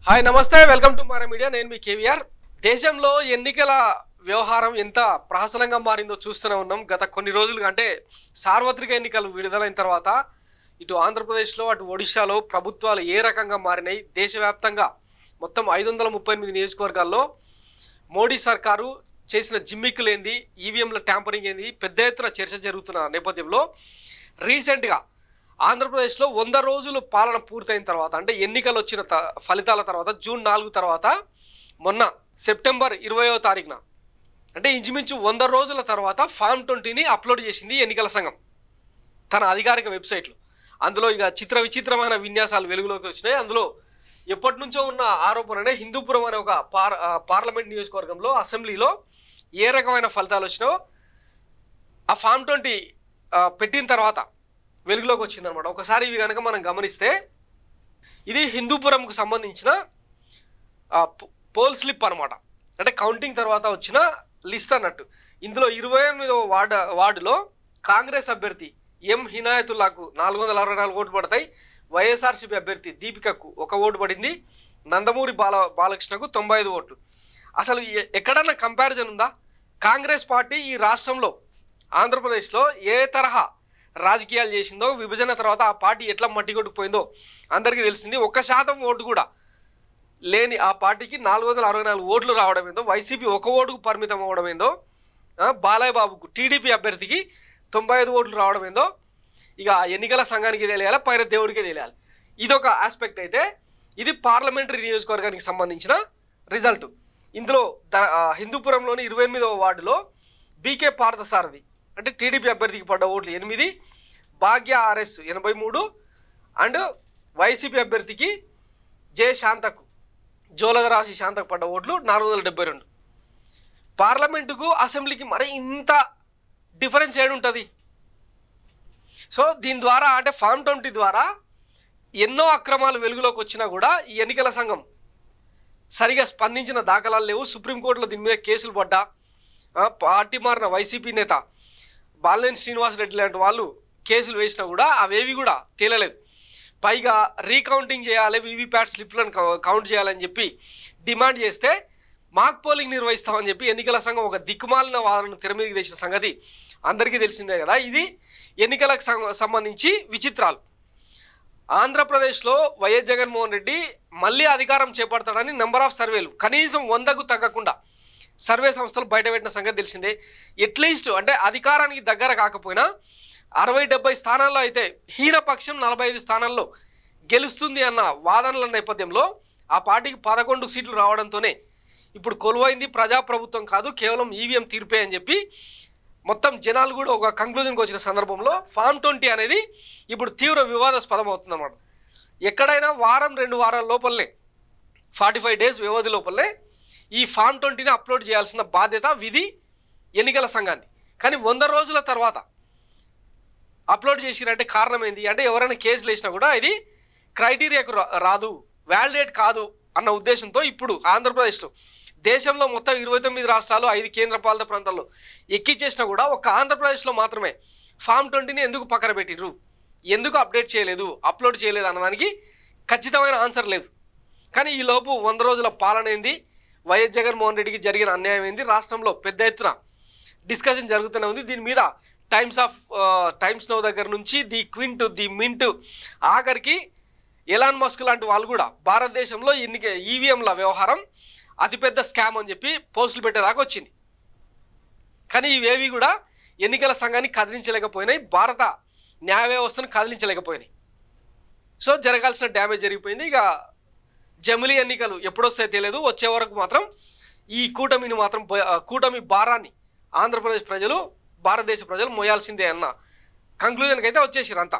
Hi నమస్తే welcome to Mara media నేను మీ కేవీఆర్ దేశంలో ఎన్నికల వ్యవహారం ఎంత ప్రహసనంగా మారిందో చూస్తూనే ఉన్నాం గత కొన్ని రోజులుగా అంటే సార్వత్రిక ఎన్నికలు విడుదలైన తర్వాత ఇటు ఆంధ్రప్రదేశ్లో అటు ఒడిశాలో ప్రభుత్వాలు ఏ రకంగా మారినాయి దేశవ్యాప్తంగా మొత్తం 538 నియోజకవర్గాల్లో మోడీ సర్కారు చేసిన జిమ్మిక్కులు ఏంది ఈవీఎంల ట్యాంపరింగ్ ఏంది పెద్ద ఎత్తున చర్చ జరుగుతున్న నేపథ్యంలో రీసెంట్గా ఆంధ్రప్రదేశ్లో 100 రోజులు పాలన పూర్తయిన తర్వాత అంటే ఎన్నికలు వచ్చిన ఫలితాల తర్వాత జూన్ 4 తర్వాత మొన్న సెప్టెంబర్ 20వ తారీఖున అంటే ఇంచుమించు 100 రోజుల తర్వాత ఫామ్ 20ని అప్లోడ్ చేసింది ఎన్నికల సంఘం తన అధికారిక వెబ్సైట్లో. అందులో ఇక చిత్ర విచిత్రమైన విన్యాసాలు వెలుగులోకి వచ్చినాయి. అందులో ఎప్పటి నుంచో ఉన్న ఆరోపణనే హిందూపురం అనే ఒక పార్లమెంట్ నియోజకవర్గంలో అసెంబ్లీలో ఏ రకమైన ఫలితాలు వచ్చినాయో ఆ ఫామ్ 20 పెట్టిన తర్వాత వెలుగులోకి వచ్చిందనమాట. ఒకసారి ఇవి కనుక మనం గమనిస్తే ఇది హిందూపురంకు సంబంధించిన పోల్ స్లిప్ అనమాట. అంటే కౌంటింగ్ తర్వాత వచ్చిన లిస్ట్ అన్నట్టు. ఇందులో 28వ వార్డులో కాంగ్రెస్ అభ్యర్థి ఎం హినాయతుల్లాకు 464 ఓట్లు పడతాయి. వైఎస్ఆర్సీపీ అభ్యర్థి దీపికకు 1 ఓటు పడింది. నందమూరి బాలకృష్ణకు 95 ఓట్లు. అసలు ఎక్కడన్నా కంపారిజన్ ఉందా? కాంగ్రెస్ పార్టీ ఈ రాష్ట్రంలో ఆంధ్రప్రదేశ్లో ఏ తరహా రాజకీయాలు చేసిందో విభజన తర్వాత ఆ పార్టీ ఎట్లా మట్టికొట్టుకుపోయిందో అందరికీ తెలిసింది. 1% ఓటు కూడా లేని ఆ పార్టీకి 464 ఓట్లు రావడం ఏందో, వైసీపీ 1 ఓటుకు పరిమితం అవ్వడం ఏందో, బాలయ్య బాబుకు టీడీపీ అభ్యర్థికి 95 ఓట్లు రావడం ఏందో ఇక ఎన్నికల సంఘానికి తెలియాలి, పైన దేవుడికే తెలియాలి. ఇదొక ఆస్పెక్ట్ అయితే ఇది పార్లమెంటరీ నియోజకవర్గానికి సంబంధించిన రిజల్ట్. ఇందులో హిందూపురంలోని 28వ వార్డులో బీకే పార్థసారథి అంటే టీడీపీ అభ్యర్థికి పడ్డ ఓట్లు 8, భాగ్య ఆర్ఎస్ 83 అండ్ వైసీపీ అభ్యర్థికి జే శాంతకు జోలగరాశి శాంతకు పడ్డ ఓట్లు 472. పార్లమెంటుకు అసెంబ్లీకి మరి ఇంత డిఫరెన్స్ ఏడుంటుంది? సో దీని ద్వారా అంటే ఫామ్ 20 ద్వారా ఎన్నో అక్రమాలు వెలుగులోకి వచ్చినా కూడా ఈ ఎన్నికల సంఘం సరిగా స్పందించిన దాఖలాలు లేవు. సుప్రీంకోర్టులో దీని మీద కేసులు పడ్డా పార్టీ మారిన వైసీపీ నేత బాలినేని శ్రీనివాసరెడ్డి లాంటి వాళ్ళు కేసులు వేసినా కూడా అవేవి కూడా తేలలేదు. పైగా రీకౌంటింగ్ చేయాలి, వీవీప్యాట్ స్లిప్లను కౌంట్ చేయాలని చెప్పి డిమాండ్ చేస్తే మాక్ పోలింగ్ నిర్వహిస్తామని చెప్పి ఎన్నికల సంఘం ఒక దిక్కుమాలిన వాదనను తెర మీదకి తెచ్చిన సంగతి అందరికీ తెలిసిందే కదా. ఇది ఎన్నికలకు సంబంధించి విచిత్రాలు. ఆంధ్రప్రదేశ్లో వైఎస్ జగన్మోహన్ రెడ్డి మళ్ళీ అధికారం చేపడతాడని నెంబర్ ఆఫ్ సర్వేలు కనీసం 100కు తగ్గకుండా సర్వే సంస్థలు బయటపెట్టిన సంగతి తెలిసిందే. అట్లీస్ట్ అంటే అధికారానికి దగ్గర కాకపోయినా 60-70 స్థానాల్లో అయితే హీనపక్షం 45 స్థానాల్లో గెలుస్తుంది అన్న వాదనల నేపథ్యంలో ఆ పార్టీకి 11 సీట్లు రావడంతోనే ఇప్పుడు కొలువైంది ప్రజాప్రభుత్వం కాదు కేవలం ఈవీఎం తీర్పే అని చెప్పి మొత్తం జనాలు కూడా ఒక కంక్లూజన్కి వచ్చిన సందర్భంలో ఫామ్ 20 అనేది ఇప్పుడు తీవ్ర వివాదాస్పదం అవుతుందన్నమాట. ఎక్కడైనా వారం 2 వారాల లోపలనే 45 డేస్ వ్యవధి లోపలనే ఈ ఫామ్ 20ని అప్లోడ్ చేయాల్సిన బాధ్యత విధి ఎన్నికల సంఘాన్ని. కానీ 100 రోజుల తర్వాత అప్లోడ్ చేసిరంటే కారణం ఏంది అంటే ఎవరైనా కేసులు వేసినా కూడా ఇది క్రైటీరియాకు రాదు, వ్యాలిడేట్ కాదు అన్న ఉద్దేశంతో ఇప్పుడు ఆంధ్రప్రదేశ్లో దేశంలో మొత్తం 29 రాష్ట్రాలు 5 కేంద్రపాలిత ప్రాంతాల్లో ఎక్కించేసినా కూడా ఒక ఆంధ్రప్రదేశ్లో మాత్రమే ఫామ్ 20ని ఎందుకు పక్కన పెట్టిర్రు, ఎందుకు అప్డేట్ చేయలేదు, అప్లోడ్ చేయలేదు అన్నదానికి ఖచ్చితమైన ఆన్సర్ లేదు. కానీ ఈలోపు 100 రోజుల పాలన ఏంది, వైఎస్ జగన్మోహన్ రెడ్డికి జరిగిన అన్యాయం ఏంది, రాష్ట్రంలో పెద్ద ఎత్తున డిస్కషన్ జరుగుతూనే ఉంది. దీని మీద టైమ్స్ నౌ దగ్గర నుంచి ది క్వింట్ ది మింట్ ఆఖరికి ఎలాన్ మస్క్ లాంటి వాళ్ళు కూడా భారతదేశంలో ఈవీఎంల వ్యవహారం అతిపెద్ద స్కామ్ అని చెప్పి పోస్టులు పెట్టేదాకా వచ్చింది. కానీ ఇవేవి కూడా ఎన్నికల సంఘాన్ని కదిలించలేకపోయినాయి, భారత న్యాయ వ్యవస్థను కదిలించలేకపోయినాయి. సో జరగాల్సిన డ్యామేజ్ జరిగిపోయింది. ఇక జమిలీ ఎన్నికలు ఎప్పుడొస్తాయో తెలియదు, వచ్చే వరకు మాత్రం ఈ కూటమి భారాన్ని ఆంధ్రప్రదేశ్ ప్రజలు భారతదేశ ప్రజలు మోయాల్సిందే అన్న కంక్లూజన్కి అయితే వచ్చేసారు అంతా.